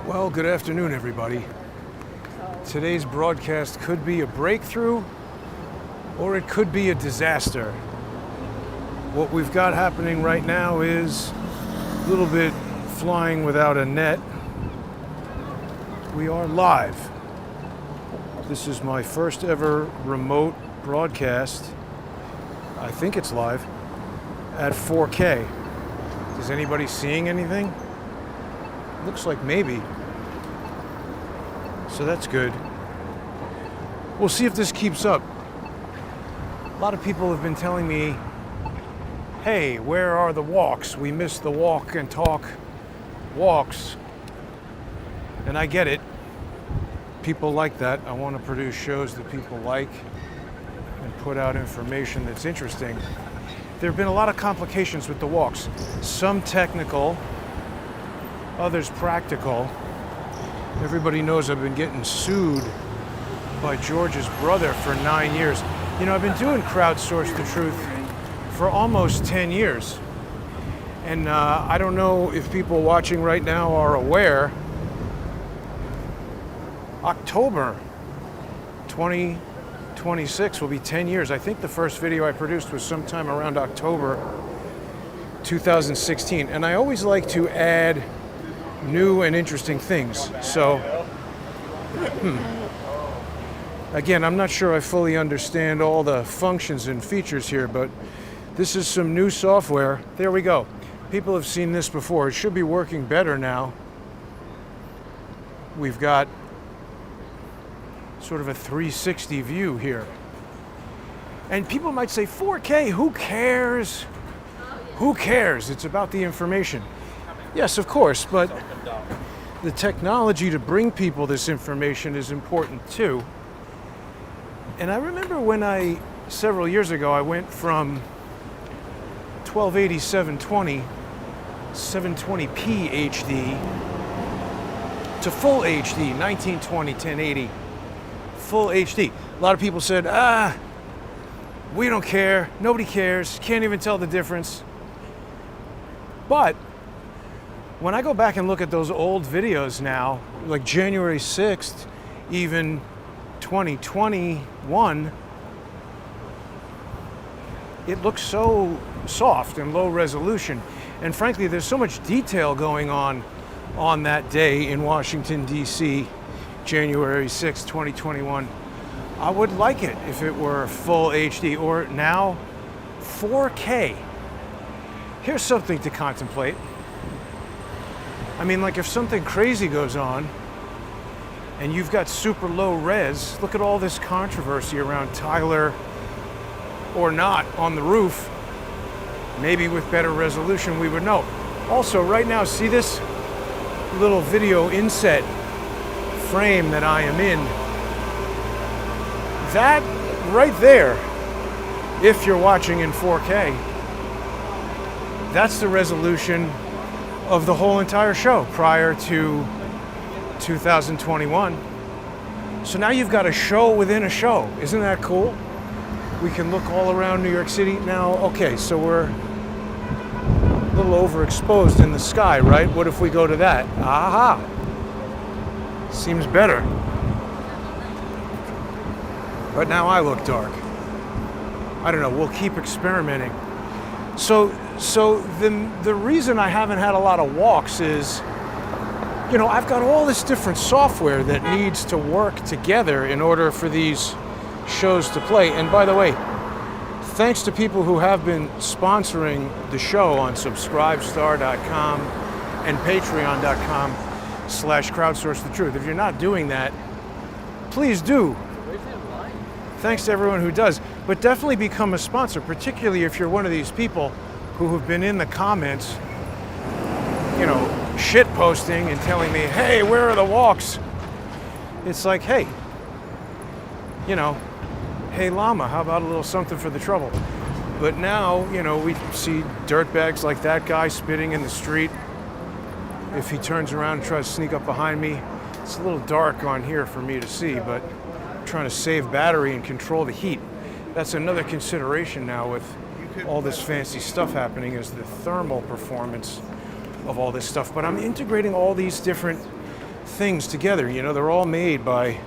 Well, good afternoon, everybody. Today's broadcast could be a breakthrough, or it could be a disaster. What we've got happening right now is a little bit flying without a net. We are live. This is my first ever remote broadcast. I think it's live at 4K. Is anybody seeing anything? Looks like maybe. So that's good. We'll see if this keeps up. A lot of people have been telling me, hey, where are the walks? We missed the walk and talk walks. And I get it. People like that. I want to produce shows that people like and put out information that's interesting. There have been a lot of complications with the walks. Some technical, others practical. Everybody knows I've been getting sued by George's brother for 9 years. You know, I've been doing Crowdsource the Truth for almost 10 years. And I don't know if people watching right now are aware, October 2026 will be 10 years. I think the first video I produced was sometime around October 2016. And I always like to add new and interesting things. So, again, I'm not sure I fully understand all the functions and features here, but this is some new software. There we go. People have seen this before. It should be working better now. We've got sort of a 360 view here. And people might say, 4K, who cares? Who cares? It's about the information. Yes, of course, but the technology to bring people this information is important too. And I remember when several years ago, I went from 1280 720, 720p HD to full HD, 1920 1080, full HD. A lot of people said, we don't care, nobody cares, can't even tell the difference. But when I go back and look at those old videos now, like January 6th, even 2021, it looks so soft and low resolution. And frankly, there's so much detail going on that day in Washington, D.C., January 6th, 2021. I would like it if it were full HD, or now 4K. Here's something to contemplate. I mean, like if something crazy goes on and you've got super low res, look at all this controversy around Tyler or not on the roof. Maybe with better resolution we would know. Also, right now, see this little video inset frame that I am in? That right there, if you're watching in 4K, that's the resolution of the whole entire show prior to 2021. So now you've got a show within a show. Isn't that cool? We can look all around New York City. Now, okay, so we're a little overexposed in the sky, right? What if we go to that? Aha! Seems better. But now I look dark. I don't know, we'll keep experimenting. So the reason I haven't had a lot of walks is, you know, I've got all this different software that needs to work together in order for these shows to play. And by the way, thanks to people who have been sponsoring the show on subscribestar.com and patreon.com/crowdsourcethetruth. If you're not doing that, please do. Thanks to everyone who does. But definitely become a sponsor, particularly if you're one of these people who have been in the comments, you know, shit posting and telling me, hey, where are the walks? It's like, hey, you know, hey llama, how about a little something for the trouble? But now, you know, we see dirtbags like that guy spitting in the street. If he turns around and tries to sneak up behind me, it's a little dark on here for me to see, but I'm trying to save battery and control the heat. That's another consideration now with all this fancy stuff happening, is the thermal performance of all this stuff. But I'm integrating all these different things together. You know, they're all made by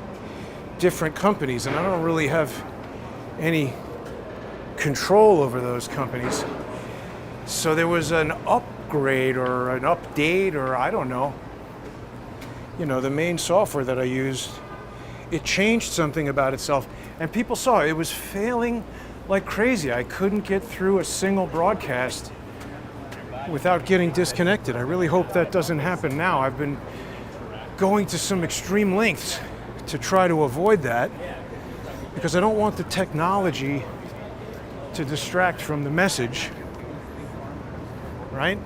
different companies, and I don't really have any control over those companies. So there was an upgrade or an update, or I don't know. You know, the main software that I used, it changed something about itself, and people saw it was failing like crazy. I couldn't get through a single broadcast without getting disconnected. I really hope that doesn't happen now. I've been going to some extreme lengths to try to avoid that because I don't want the technology to distract from the message, right?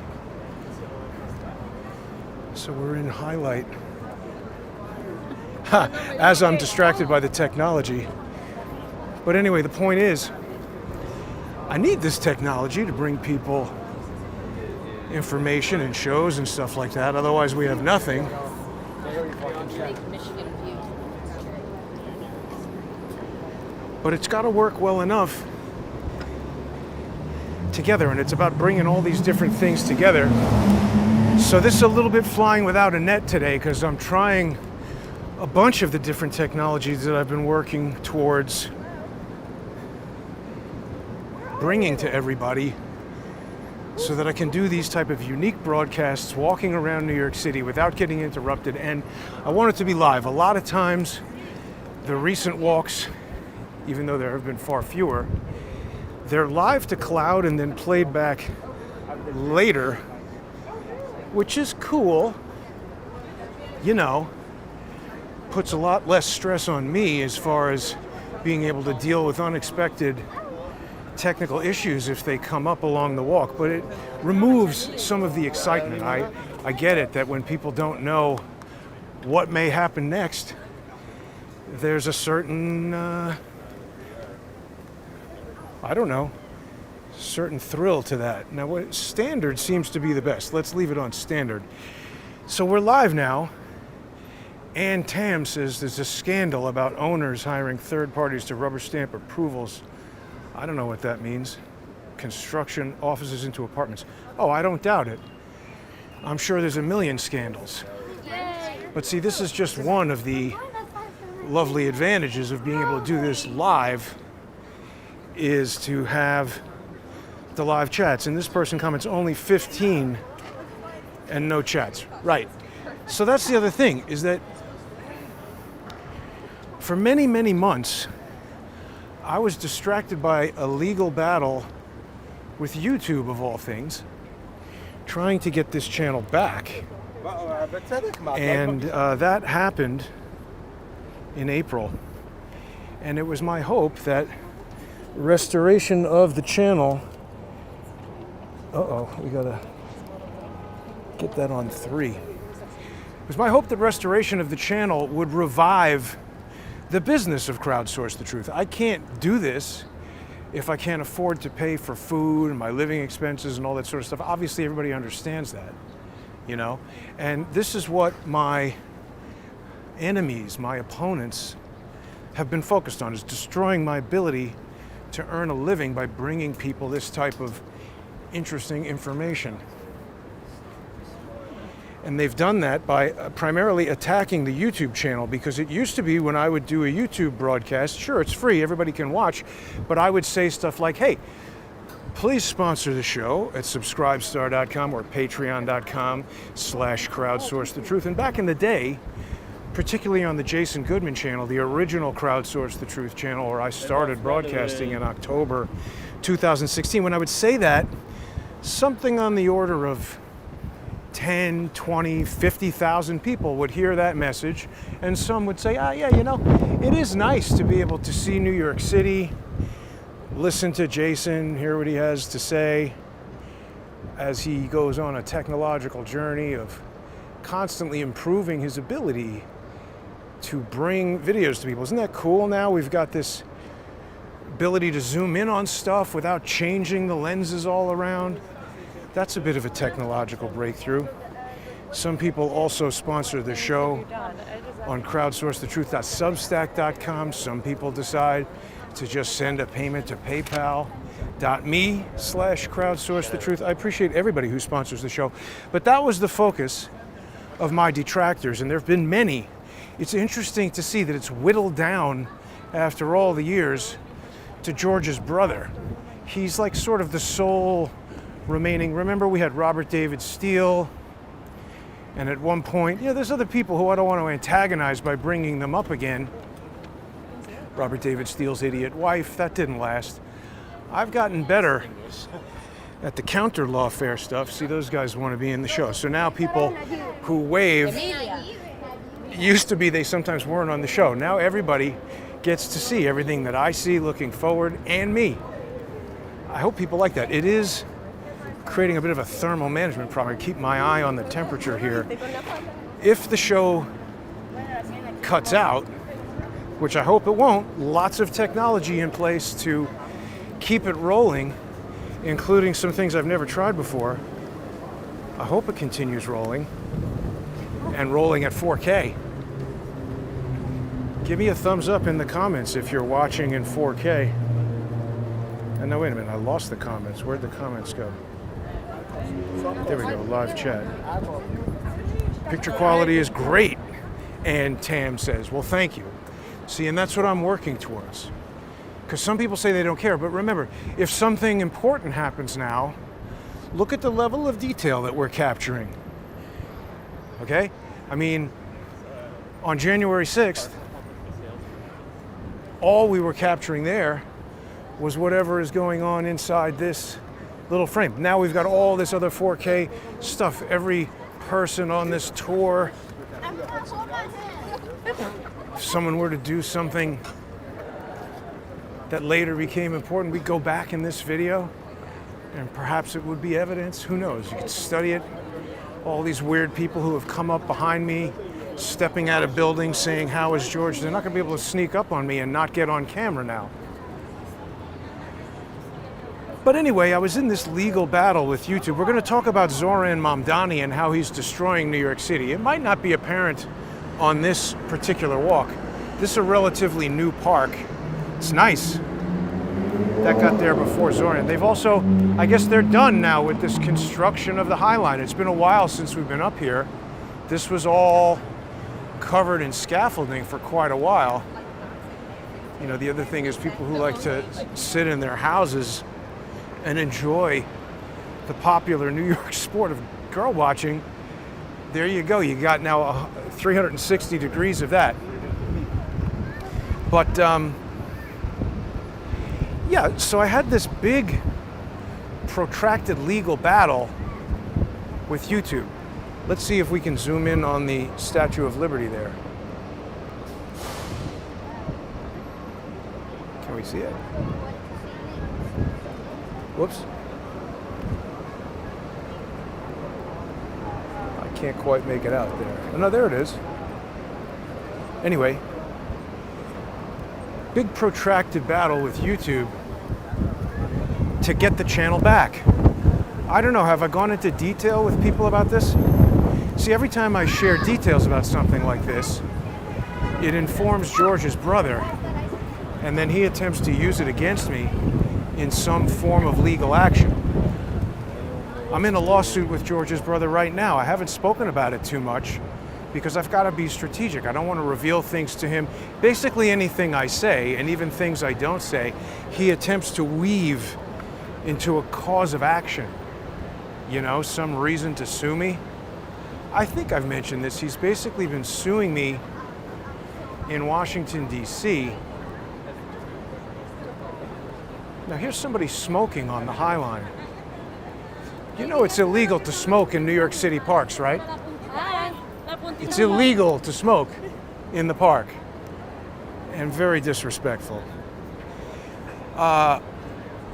So we're in highlight. As I'm distracted by the technology. But anyway, the point is, I need this technology to bring people information and shows and stuff like that. Otherwise, we have nothing. But it's got to work well enough together, and it's about bringing all these different things together. So this is a little bit flying without a net today because I'm trying a bunch of the different technologies that I've been working towards bringing to everybody so that I can do these type of unique broadcasts walking around New York City without getting interrupted. And I want it to be live. A lot of times the recent walks, even though there have been far fewer, they're live to cloud and then played back later, which is cool. You know, puts a lot less stress on me as far as being able to deal with unexpected technical issues if they come up along the walk, but it removes some of the excitement. I get it that when people don't know what may happen next, there's a certain, I don't know, certain thrill to that. Now, what standard seems to be the best. Let's leave it on standard. So we're live now. Ann Tam says there's a scandal about owners hiring third parties to rubber stamp approvals. I don't know what that means. Construction offices into apartments. Oh, I don't doubt it. I'm sure there's a million scandals. But see, this is just one of the lovely advantages of being able to do this live, is to have the live chats. And this person comments only 15 and no chats. Right. So that's the other thing, is that for many, many months, I was distracted by a legal battle with YouTube, of all things, trying to get this channel back. And that happened in April. And it was my hope that restoration of the channel... we gotta get that on 3. It was my hope that restoration of the channel would revive the business of Crowdsource the Truth. I can't do this if I can't afford to pay for food and my living expenses and all that sort of stuff. Obviously, everybody understands that, you know? And this is what my enemies, my opponents, have been focused on, is destroying my ability to earn a living by bringing people this type of interesting information. And they've done that by primarily attacking the YouTube channel, because it used to be when I would do a YouTube broadcast, sure, it's free, everybody can watch, but I would say stuff like, hey, please sponsor the show at subscribestar.com or patreon.com/crowdsource the truth. And back in the day, particularly on the Jason Goodman channel, the original Crowdsource the Truth channel, where I started broadcasting in October 2016, when I would say that, something on the order of 10, 20, 50,000 people would hear that message, and some would say, yeah, you know, it is nice to be able to see New York City, listen to Jason, hear what he has to say as he goes on a technological journey of constantly improving his ability to bring videos to people. Isn't that cool now? We've got this ability to zoom in on stuff without changing the lenses all around. That's a bit of a technological breakthrough. Some people also sponsor the show on crowdsourcethetruth.substack.com. Some people decide to just send a payment to paypal.me/crowdsourcethetruth. I appreciate everybody who sponsors the show. But that was the focus of my detractors, and there have been many. It's interesting to see that it's whittled down after all the years to George's brother. He's like sort of the sole remaining. Remember, we had Robert David Steele, and at one point, there's other people who I don't want to antagonize by bringing them up again. Robert David Steele's idiot wife, that didn't last. I've gotten better at the counter lawfare stuff. See, those guys want to be in the show. So now people who wave, used to be they sometimes weren't on the show. Now everybody gets to see everything that I see looking forward, and me. I hope people like that. It is creating a bit of a thermal management problem. I keep my eye on the temperature here. If the show cuts out, which I hope it won't, lots of technology in place to keep it rolling, including some things I've never tried before. I hope it continues rolling, and rolling at 4K. Give me a thumbs up in the comments if you're watching in 4K. And no, wait a minute, I lost the comments. Where'd the comments go? There we go, live chat. Picture quality is great, and Tam says, well, thank you. See, and that's what I'm working towards. Because some people say they don't care, but remember, if something important happens now, look at the level of detail that we're capturing. Okay? I mean, on January 6th, all we were capturing there was whatever is going on inside this little frame. Now we've got all this other 4K stuff. Every person on this tour, if someone were to do something that later became important, we'd go back in this video and perhaps it would be evidence. Who knows? You could study it. All these weird people who have come up behind me, stepping out of buildings saying, how is George? They're not going to be able to sneak up on me and not get on camera now. But anyway, I was in this legal battle with YouTube. We're going to talk about Zohran Mamdani and how he's destroying New York City. It might not be apparent on this particular walk. This is a relatively new park. It's nice. That got there before Zohran. They've also, I guess they're done now with this construction of the High Line. It's been a while since we've been up here. This was all covered in scaffolding for quite a while. The other thing is people who like to sit in their houses and enjoy the popular New York sport of girl watching. There you go. You got now 360 degrees of that. But yeah, so I had this big, protracted legal battle with YouTube. Let's see if we can zoom in on the Statue of Liberty there. Can we see it? Whoops. I can't quite make it out there. Oh, no, there it is. Anyway, big protracted battle with YouTube to get the channel back. I don't know, have I gone into detail with people about this? See, every time I share details about something like this, it informs George's brother, and then he attempts to use it against me in some form of legal action. I'm in a lawsuit with George's brother right now. I haven't spoken about it too much because I've got to be strategic. I don't want to reveal things to him. Basically anything I say, and even things I don't say, he attempts to weave into a cause of action. Some reason to sue me. I think I've mentioned this. He's basically been suing me in Washington, D.C. Now here's somebody smoking on the High Line. It's illegal to smoke in New York City parks, right? It's illegal to smoke in the park. And very disrespectful.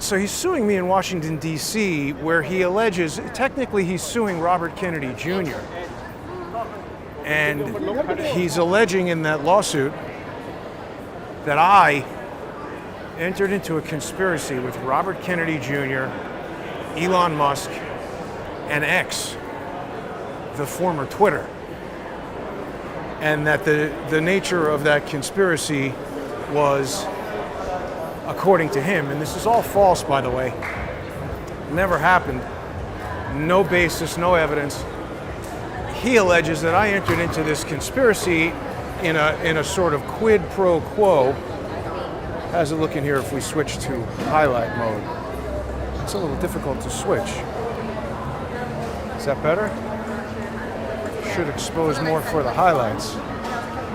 So he's suing me in Washington, D.C., where he alleges, technically he's suing Robert Kennedy Jr. And he's alleging in that lawsuit that I entered into a conspiracy with Robert Kennedy Jr., Elon Musk, and X, the former Twitter. And that the nature of that conspiracy was, according to him, and this is all false, by the way, never happened, no basis, no evidence. He alleges that I entered into this conspiracy in a sort of quid pro quo. How's it looking here if we switch to highlight mode? It's a little difficult to switch. Is that better? Should expose more for the highlights.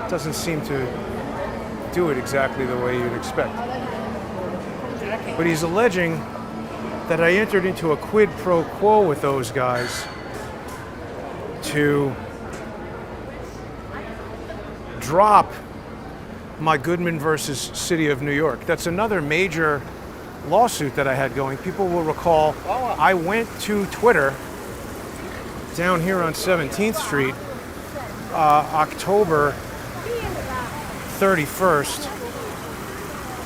Doesn't seem to do it exactly the way you'd expect. But he's alleging that I entered into a quid pro quo with those guys to drop my Goodman versus City of New York. That's another major lawsuit that I had going. People will recall I went to Twitter down here on 17th Street October 31st,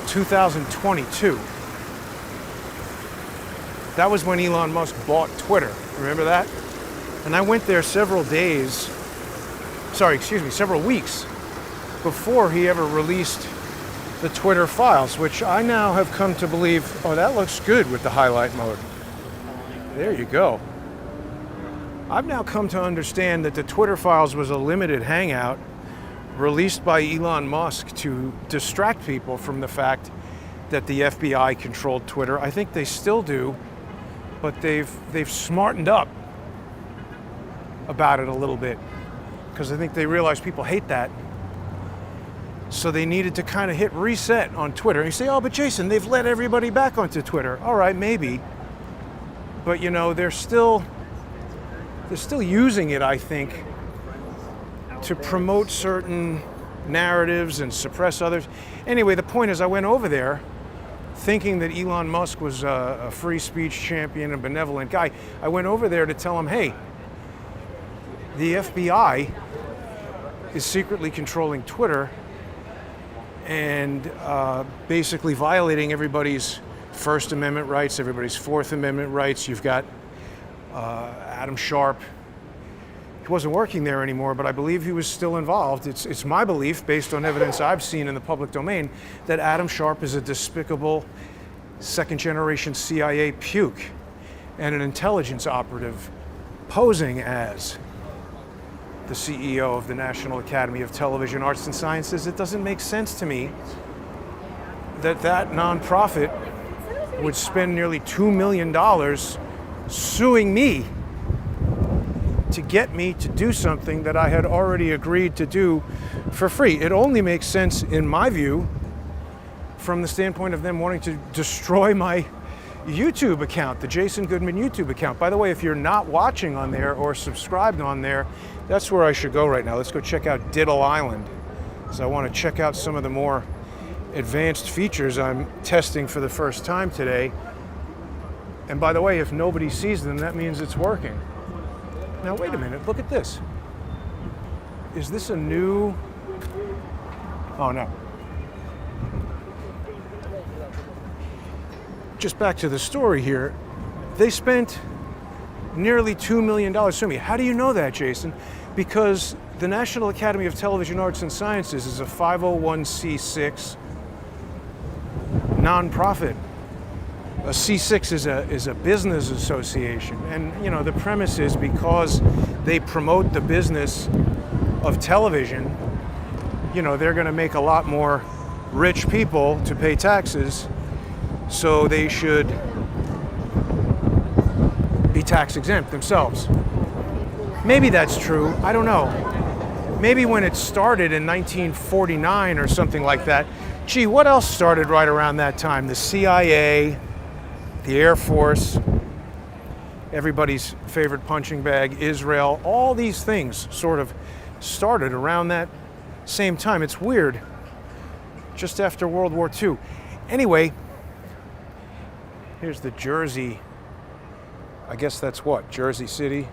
2022. That was when Elon Musk bought Twitter. Remember that? And I went there several weeks before he ever released the Twitter files, which I now have come to believe, oh, that looks good with the highlight mode. There you go. I've now come to understand that the Twitter files was a limited hangout released by Elon Musk to distract people from the fact that the FBI controlled Twitter. I think they still do, but they've smartened up about it a little bit, because I think they realize people hate that. So they needed to kind of hit reset on Twitter. And you say, oh, but Jason, they've let everybody back onto Twitter. All right, maybe. But you know, they're still using it, I think, to promote certain narratives and suppress others. Anyway, the point is I went over there thinking that Elon Musk was a free speech champion and benevolent guy. I went over there to tell him, hey, the FBI is secretly controlling Twitter and basically violating everybody's First Amendment rights, everybody's Fourth Amendment rights. You've got Adam Sharp. He wasn't working there anymore, but I believe he was still involved. It's my belief, based on evidence I've seen in the public domain, that Adam Sharp is a despicable second-generation CIA puke and an intelligence operative posing as the CEO of the National Academy of Television Arts and Sciences. It doesn't make sense to me that nonprofit would spend nearly $2 million suing me to get me to do something that I had already agreed to do for free. It only makes sense, in my view, from the standpoint of them wanting to destroy my YouTube account, the Jason Goodman YouTube account. By the way, if you're not watching on there or subscribed on there, that's where I should go right now. Let's go check out Diddle Island. So I want to check out some of the more advanced features I'm testing for the first time today. And by the way, if nobody sees them, that means it's working. Now, wait a minute, look at this. Is this a new? Oh, no. Just back to the story here. They spent nearly $2 million suing me. How do you know that, Jason? Because the National Academy of Television Arts and Sciences is a 501c6 nonprofit. A C6 is a business association, and you know, the premise is because they promote the business of television, you know, they're going to make a lot more rich people to pay taxes, so they should be tax exempt themselves. Maybe that's true, I don't know. Maybe when it started in 1949 or something like that. Gee, what else started right around that time? The CIA, the Air Force, everybody's favorite punching bag, Israel, all these things sort of started around that same time. It's weird, just after World War II. Anyway, here's the Jersey, I guess that's what, Jersey City?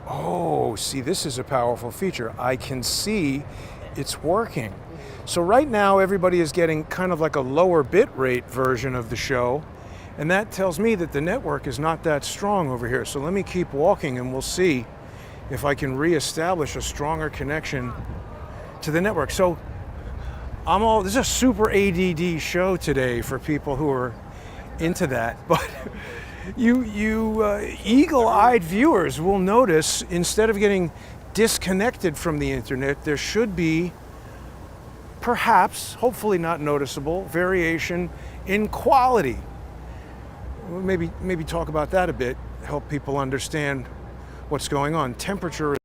Oh, see, this is a powerful feature. I can see it's working. So right now, everybody is getting kind of like a lower bit rate version of the show. And that tells me that the network is not that strong over here. So let me keep walking and we'll see if I can reestablish a stronger connection to the network. So this is a super ADD show today for people who are into that. But you eagle-eyed viewers will notice, instead of getting disconnected from the internet, there should be perhaps, hopefully not noticeable, variation in quality. Maybe talk about that a bit, help people understand what's going on. Temperature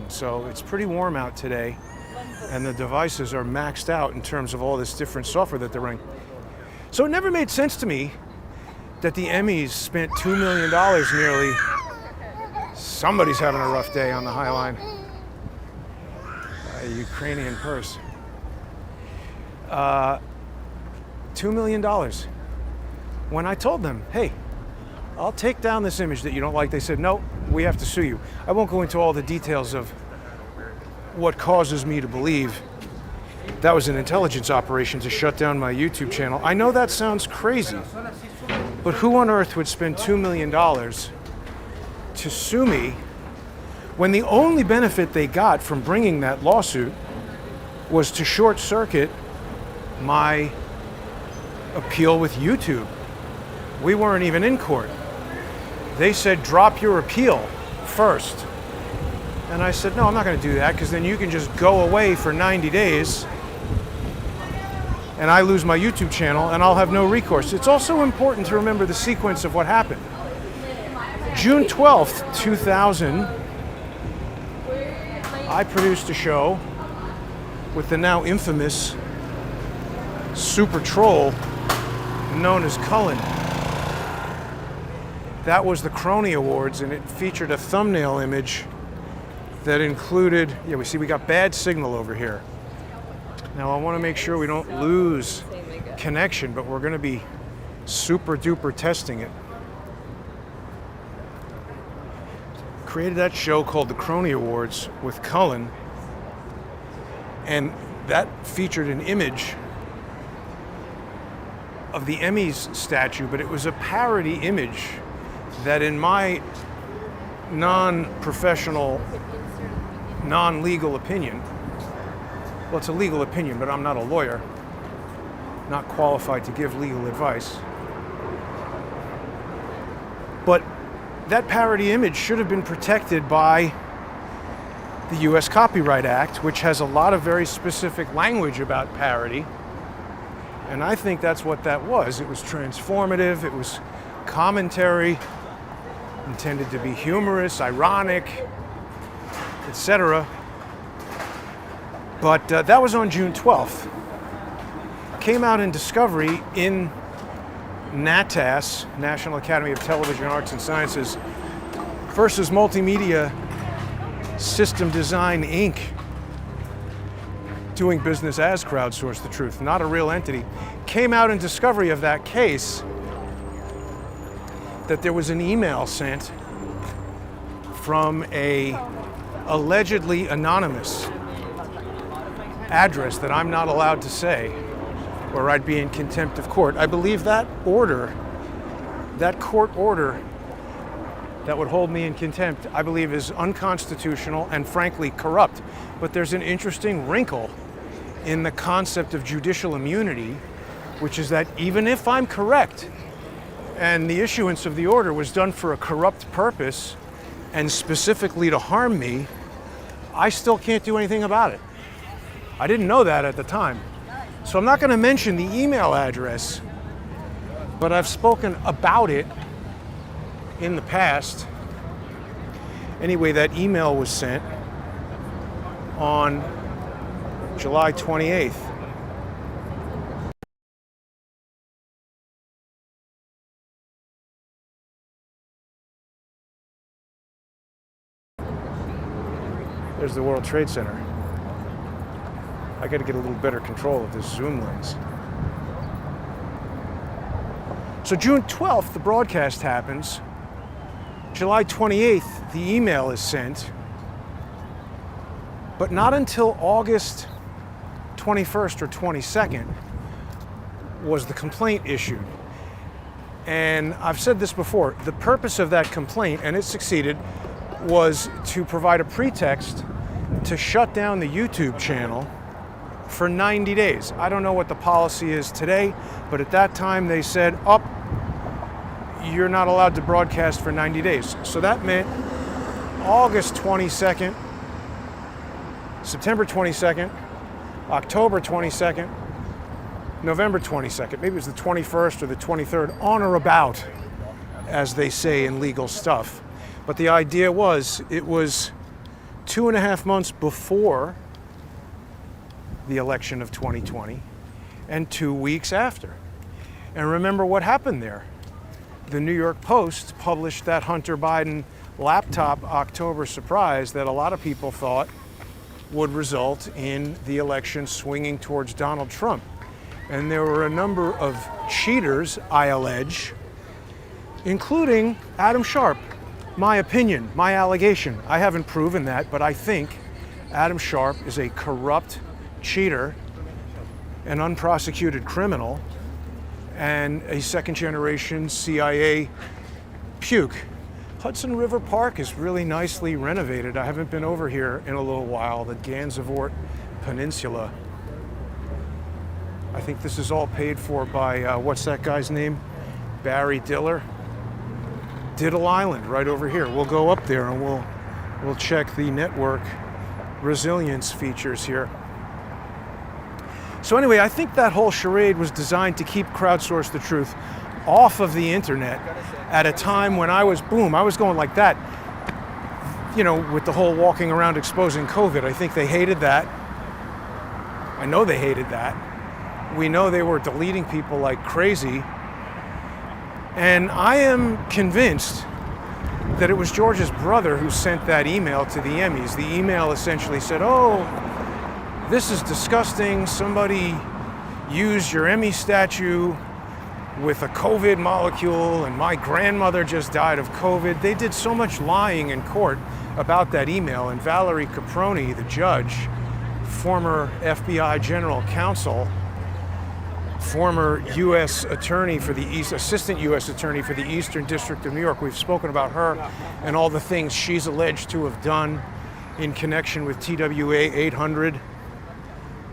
so it's pretty warm out today, and the devices are maxed out in terms of all this different software that they're running. So it never made sense to me that the Emmys spent $2 million nearly. Somebody's having a rough day on the High Line. A Ukrainian purse. $2 million. When I told them, hey, I'll take down this image that you don't like, they said, no, we have to sue you. I won't go into all the details of what causes me to believe that was an intelligence operation to shut down my YouTube channel. I know that sounds crazy, but who on earth would spend $2 million to sue me when the only benefit they got from bringing that lawsuit was to short circuit my appeal with YouTube? We weren't even in court. They said, drop your appeal first. And I said, no, I'm not going to do that, because then you can just go away for 90 days and I lose my YouTube channel and I'll have no recourse. It's also important to remember the sequence of what happened. June 12th, 2000, I produced a show with the now infamous super troll known as Cullen. That was the Crony Awards, and it featured a thumbnail image that included, we got bad signal over here. Now I want to make sure we don't lose connection, but we're going to be super duper testing it. Created that show called the Crony Awards with Cullen, and that featured an image of the Emmys statue, but it was a parody image that, in my non-professional, non-legal opinion, well, it's a legal opinion, but I'm not a lawyer, not qualified to give legal advice, but that parody image should have been protected by the U.S. Copyright Act, which has a lot of very specific language about parody, and I think that's what that was. It was transformative, it was commentary, intended to be humorous, ironic, etc. But that was on June 12th. Came out in discovery in NATAS, National Academy of Television Arts and Sciences, versus Multimedia System Design, Inc., doing business as Crowdsource the Truth, not a real entity. Came out in discovery of that case that there was an email sent from a allegedly anonymous address that I'm not allowed to say, or I'd be in contempt of court. I believe that order, that court order that would hold me in contempt, I believe is unconstitutional and frankly corrupt. But there's an interesting wrinkle in the concept of judicial immunity, which is that even if I'm correct, and the issuance of the order was done for a corrupt purpose and specifically to harm me, I still can't do anything about it. I didn't know that at the time. So I'm not going to mention the email address, but I've spoken about it in the past. Anyway, that email was sent on July 28th. There's the World Trade Center. I got to get a little better control of this zoom lens. So June 12th, the broadcast happens. July 28th, the email is sent. But not until August 21st or 22nd was the complaint issued. And I've said this before, the purpose of that complaint, and it succeeded, was to provide a pretext to shut down the YouTube channel for 90 days. I don't know what the policy is today, but at that time they said, you're not allowed to broadcast for 90 days. So that meant August 22nd, September 22nd, October 22nd, November 22nd, maybe it was the 21st or the 23rd, on or about, as they say in legal stuff. But the idea was, it was 2.5 months before the election of 2020 and 2 weeks after. And remember what happened there. The New York Post published that Hunter Biden laptop October surprise that a lot of people thought would result in the election swinging towards Donald Trump. And there were a number of cheaters, I allege, including Adam Sharp. My opinion, my allegation. I haven't proven that, but I think Adam Sharp is a corrupt cheater, an unprosecuted criminal, and a second-generation CIA puke. Hudson River Park is really nicely renovated. I haven't been over here in a little while, the Gansevoort Peninsula. I think this is all paid for by, what's that guy's name? Barry Diller. Diddle Island, right over here. We'll go up there and we'll check the network resilience features here. So anyway, I think that whole charade was designed to keep Crowdsource the Truth off of the internet at a time when I was going like that, you know, with the whole walking around exposing COVID. I think they hated that. I know they hated that. We know they were deleting people like crazy. And I am convinced that it was George's brother who sent that email to the Emmys. The email essentially said, this is disgusting. Somebody used your Emmy statue with a COVID molecule, and my grandmother just died of COVID. They did so much lying in court about that email, and Valerie Caproni, the judge, former FBI general counsel, former U.S. attorney for the assistant U.S. attorney for the Eastern District of New York. We've spoken about her and all the things she's alleged to have done in connection with TWA 800.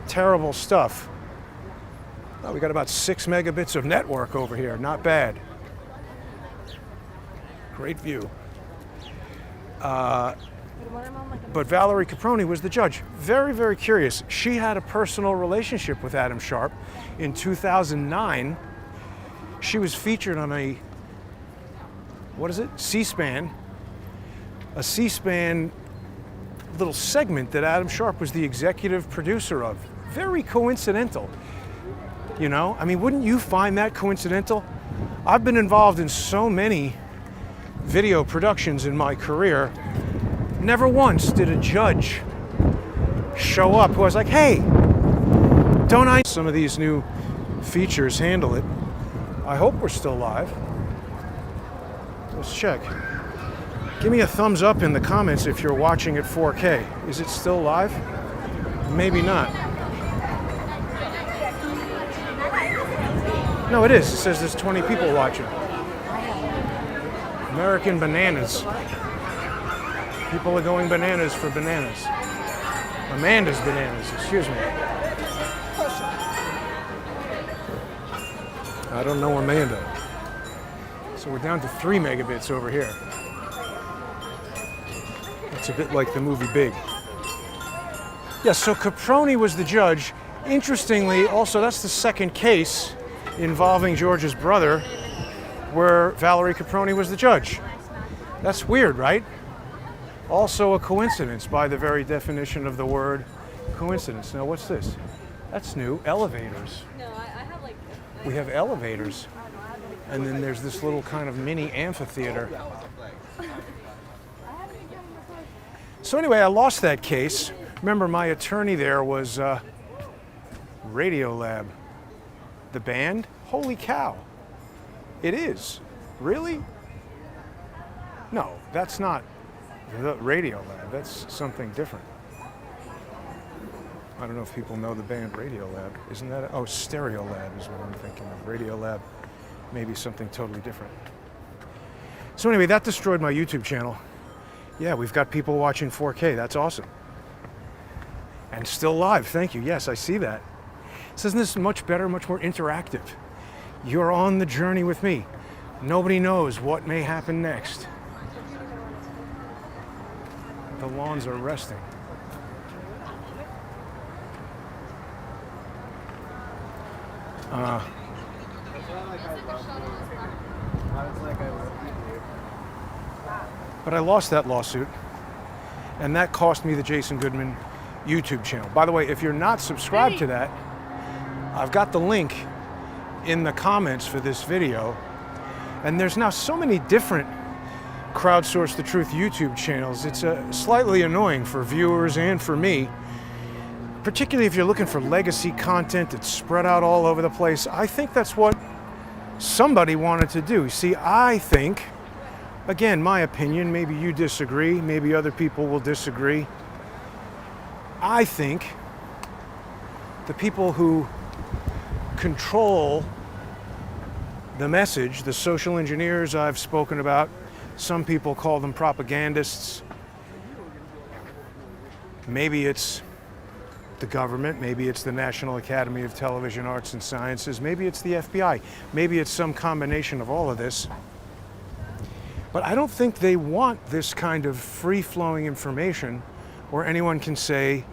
Terrible stuff. Oh, we got about 6 megabits of network over here. Not bad. Great view. But Valerie Caproni was the judge. Very, very curious. She had a personal relationship with Adam Sharp. In 2009, she was featured on a, C-SPAN. A C-SPAN little segment that Adam Sharp was the executive producer of. Very coincidental. You know, I mean, wouldn't you find that coincidental? I've been involved in so many video productions in my career. Never once did a judge show up who was like, hey, don't I? Some of these new features handle it. I hope we're still live. Let's check. Give me a thumbs up in the comments if you're watching at 4K. Is it still live? Maybe not. No, it is. It says there's 20 people watching. American bananas. People are going bananas for bananas. Amanda's bananas, excuse me. I don't know Amanda. So we're down to 3 megabits over here. It's a bit like the movie Big. Yes, so Caproni was the judge. Interestingly, also, that's the second case involving George's brother where Valerie Caproni was the judge. That's weird, right? Also a coincidence by the very definition of the word coincidence. Now, what's this? That's new. Elevators. No, I have like... We have elevators. And then there's this little kind of mini amphitheater. So anyway, I lost that case. Remember, my attorney there was Radiolab. The band? Holy cow. It is. Really? No, that's not the Radiolab. That's something different. I don't know if people know the band Radiolab. Isn't that? Oh, Stereolab is what I'm thinking of. Radiolab, maybe something totally different. So anyway, that destroyed my YouTube channel. Yeah, we've got people watching 4K. That's awesome. And still live, thank you. Yes, I see that. So isn't this much better, much more interactive? You're on the journey with me. Nobody knows what may happen next. The lawns are resting. But I lost that lawsuit, and that cost me the Jason Goodman YouTube channel. By the way, if you're not subscribed to that, I've got the link in the comments for this video. And there's now so many different Crowdsource the Truth YouTube channels. It's slightly annoying for viewers and for me, particularly if you're looking for legacy content that's spread out all over the place. I think that's what somebody wanted to do. See, I think, again, my opinion, maybe you disagree, maybe other people will disagree. I think the people who control the message, the social engineers I've spoken about, some people call them propagandists. Maybe it's the government, maybe it's the National Academy of Television Arts and Sciences, maybe it's the FBI, maybe it's some combination of all of this. But I don't think they want this kind of free-flowing information where anyone can say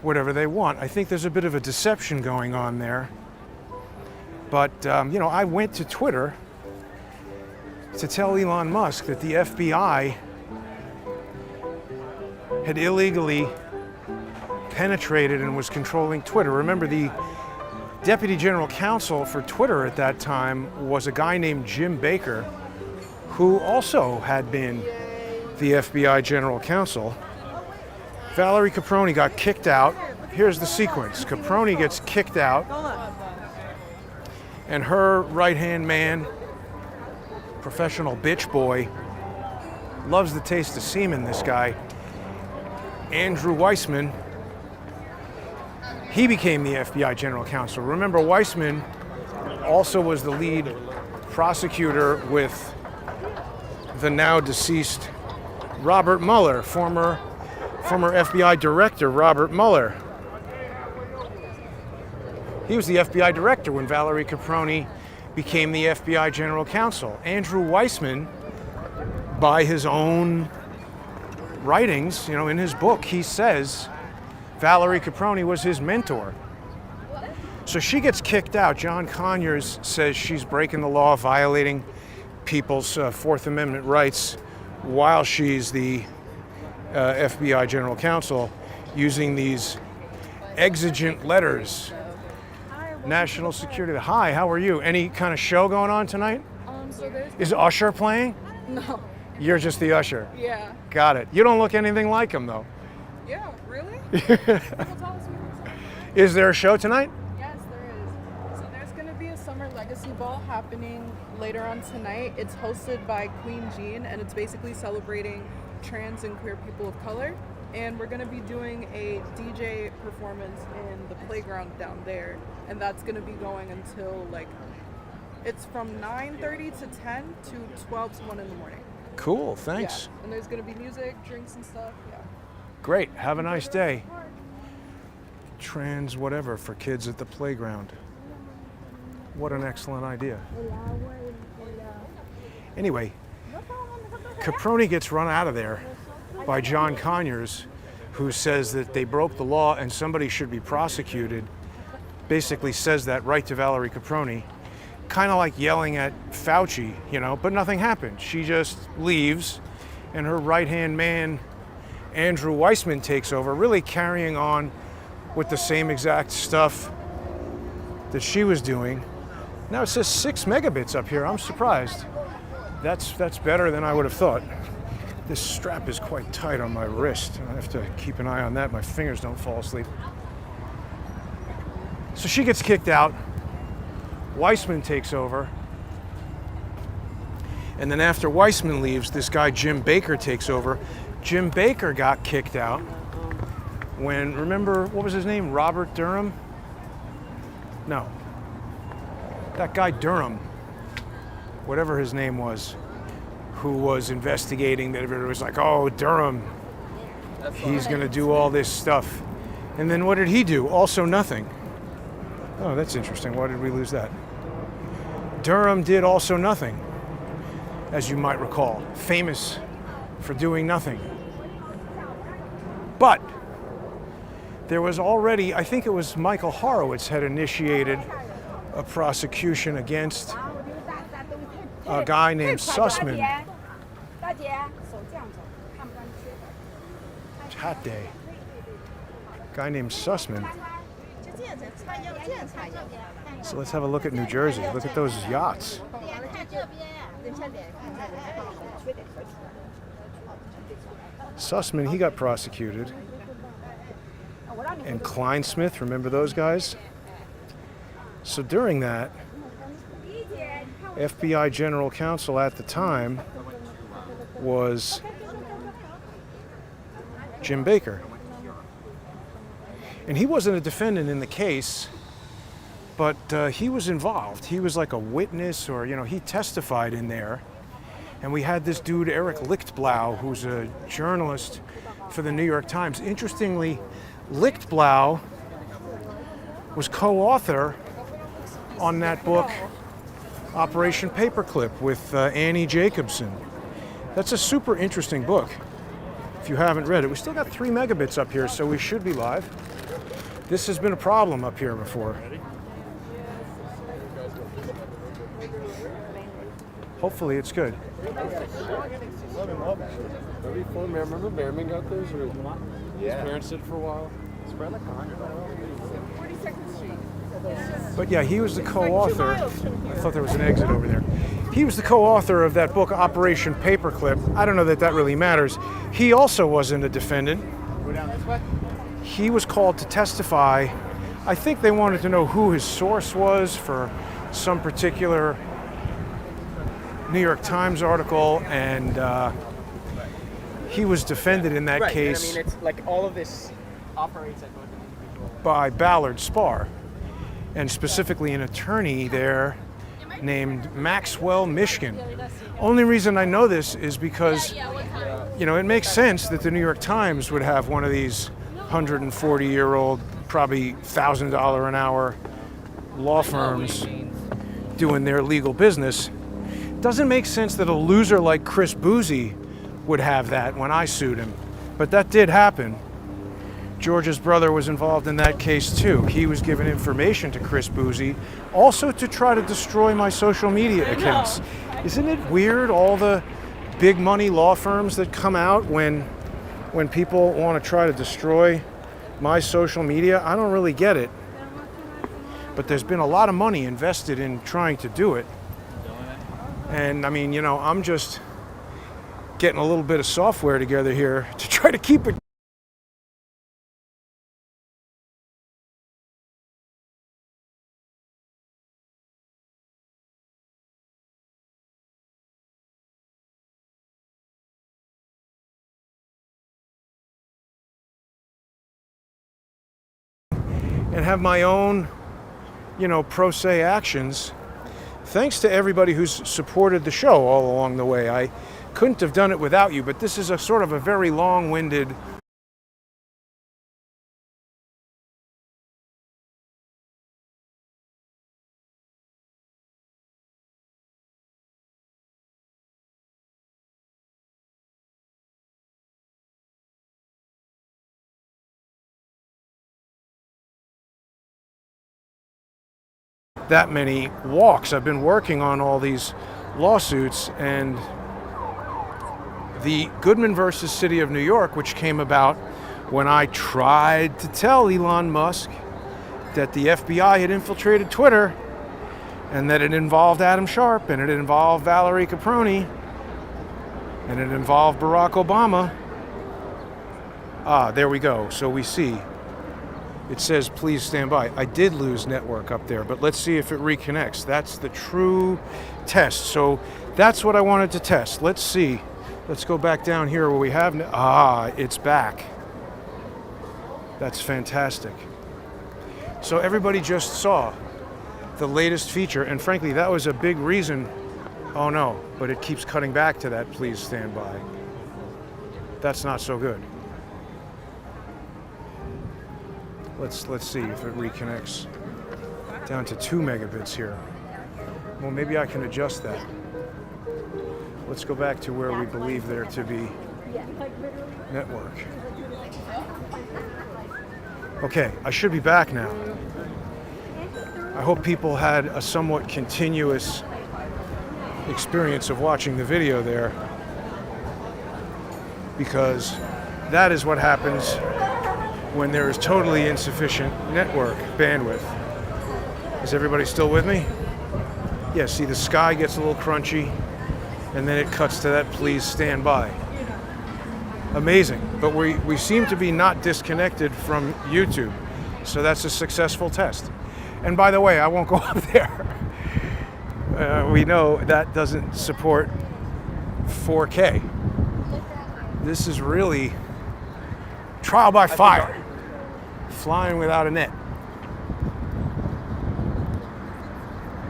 whatever they want. I think there's a bit of a deception going on there. But, you know, I went to Twitter to tell Elon Musk that the FBI had illegally penetrated and was controlling Twitter. Remember, the deputy general counsel for Twitter at that time was a guy named Jim Baker, who also had been the FBI general counsel. Valerie Caproni got kicked out. Here's the sequence. Caproni gets kicked out, and her right-hand man, professional bitch boy, loves the taste of semen, this guy, Andrew Weissman, he became the FBI general counsel. Remember, Weissman also was the lead prosecutor with the now deceased Robert Mueller, former FBI director Robert Mueller. He was the FBI director when Valerie Caproni became the FBI general counsel. Andrew Weissman, by his own writings, you know, in his book, he says Valerie Caproni was his mentor. So she gets kicked out. John Conyers says she's breaking the law, violating people's Fourth Amendment rights while she's the FBI general counsel, using these exigent letters. National security. Hi, how are you? Any kind of show going on tonight? Is Usher playing? No. You're just the usher? Yeah. Got it. You don't look anything like him, though. Yeah, really? Is there a show tonight? Yes, there is. So there's going to be a summer legacy ball happening later on tonight. It's hosted by Queen Jean, and it's basically celebrating trans and queer people of color. And we're going to be doing a DJ performance in the playground down there. And that's going to be going until, like, it's from 9:30 to 10 to 12 to 1 in the morning. Cool, thanks. Yeah. And there's going to be music, drinks and stuff. Yeah. Great, have a nice day. Trans whatever for kids at the playground. What an excellent idea. Anyway, Caproni gets run out of there by John Conyers, who says that they broke the law and somebody should be prosecuted. Basically says that right to Valerie Caproni, kind of like yelling at Fauci, you know, but nothing happened. She just leaves, and her right-hand man, Andrew Weissman, takes over, really carrying on with the same exact stuff that she was doing. Now it says 6 megabits up here. I'm surprised. That's better than I would have thought. This strap is quite tight on my wrist. I have to keep an eye on that. My fingers don't fall asleep. So she gets kicked out. Weissman takes over. And then after Weissman leaves, this guy Jim Baker takes over. Jim Baker got kicked out when, remember, what was his name? Robert Durham? No. That guy Durham, whatever his name was, who was investigating, that everybody was like, oh, Durham, he's going to do all this stuff. And then what did he do? Also nothing. Oh, that's interesting. Why did we lose that? Durham did also nothing, as you might recall. Famous for doing nothing. But there was already, I think it was Michael Horowitz had initiated a prosecution against a guy named Sussman. It's hot day. A guy named Sussman. So let's have a look at New Jersey. Look at those yachts. Sussman, he got prosecuted. And Kleinsmith, remember those guys? So during that, FBI General Counsel at the time was Jim Baker. And he wasn't a defendant in the case, but he was involved. He was like a witness, or, you know, he testified in there. And we had this dude, Eric Lichtblau, who's a journalist for the New York Times. Interestingly, Lichtblau was co-author on that book, Operation Paperclip, with Annie Jacobson. That's a super interesting book, if you haven't read it. We still got 3 megabits up here, so we should be live. This has been a problem up here before. Hopefully it's good. Remember Behrman got those? Or his parents did for a while? Spread like 100. 42nd Street. But yeah, he was the co-author. I thought there was an exit over there. He was the co-author of that book, Operation Paperclip. I don't know that that really matters. He also wasn't a defendant. He was called to testify. I think they wanted to know who his source was for some particular New York Times article, and he was defended in that case. I mean, it's like all of this operates at both individual. By Ballard Spahr, and specifically an attorney there named Maxwell Mishkin. Only reason I know this is because, you know, it makes sense that the New York Times would have one of these 140-year-old, probably $1,000 an hour law firms doing their legal business. Doesn't make sense that a loser like Chris Boozy would have that when I sued him. But that did happen. George's brother was involved in that case too. He was giving information to Chris Boozy, also to try to destroy my social media accounts. Isn't it weird, all the big money law firms that come out when people want to try to destroy my social media? I don't really get it. But there's been a lot of money invested in trying to do it. And I mean, you know, I'm just getting a little bit of software together here to try to keep it. And have my own, you know, pro se actions. Thanks to everybody who's supported the show all along the way. I couldn't have done it without you, but this is a sort of a very long-winded that many walks. I've been working on all these lawsuits, and the Goodman versus City of New York, which came about when I tried to tell Elon Musk that the FBI had infiltrated Twitter and that it involved Adam Sharp and it involved Valerie Caproni and it involved Barack Obama. Ah, there we go. So we see. It says, please stand by. I did lose network up there, but let's see if it reconnects. That's the true test. So that's what I wanted to test. Let's see. Let's go back down here where we have... it's back. That's fantastic. So everybody just saw the latest feature, and frankly, that was a big reason. Oh no, but it keeps cutting back to that, please stand by. That's not so good. Let's see if it reconnects down to 2 megabits here. Well, maybe I can adjust that. Let's go back to where we believe there to be network. Okay, I should be back now. I hope people had a somewhat continuous experience of watching the video there, because that is what happens when there is totally insufficient network bandwidth. Is everybody still with me? Yeah, see, the sky gets a little crunchy, and then it cuts to that please stand by. Amazing, but we seem to be not disconnected from YouTube, so that's a successful test. And by the way, I won't go up there. We know that doesn't support 4K. This is really trial by fire, flying without a net.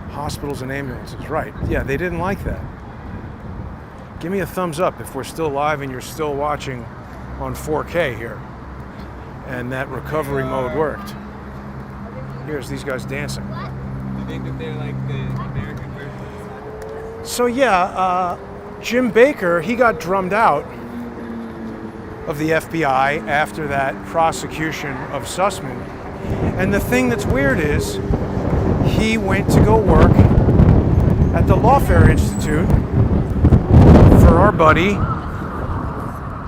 Hospitals and ambulances, right. Yeah, they didn't like that. Give me a thumbs up if we're still live and you're still watching on 4K here. And that recovery mode worked. Here's these guys dancing. Do you think that they're like the American version? So yeah, Jim Baker, he got drummed out of the FBI after that prosecution of Sussman. And the thing that's weird is he went to go work at the Lawfare Institute for our buddy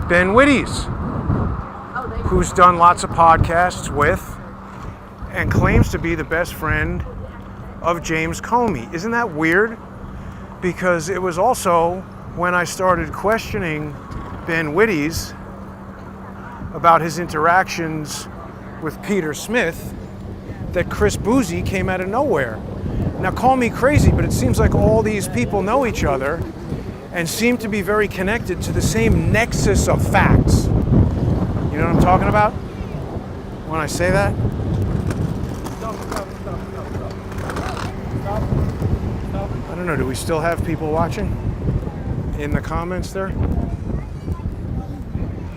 Ben Wittes, who's done lots of podcasts with and claims to be the best friend of James Comey. Isn't that weird? Because it was also when I started questioning Ben Wittes about his interactions with Peter Smith that Chris Boozy came out of nowhere. Now call me crazy, but it seems like all these people know each other and seem to be very connected to the same nexus of facts. You know what I'm talking about when I say that? I don't know, do we still have people watching in the comments there?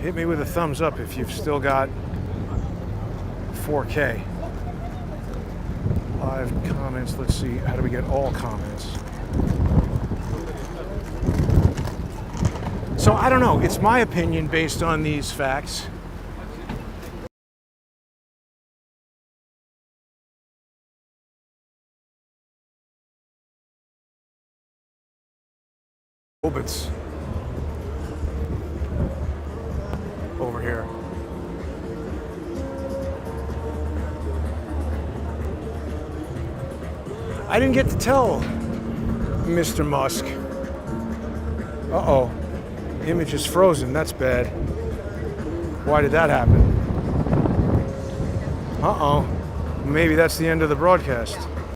Hit me with a thumbs up if you've still got 4K. Live comments, let's see, how do we get all comments? So I don't know, it's my opinion based on these facts. Obits over here. I didn't get to tell Mr. Musk. Uh-oh. Image is frozen. That's bad. Why did that happen? Uh-oh. Maybe that's the end of the broadcast.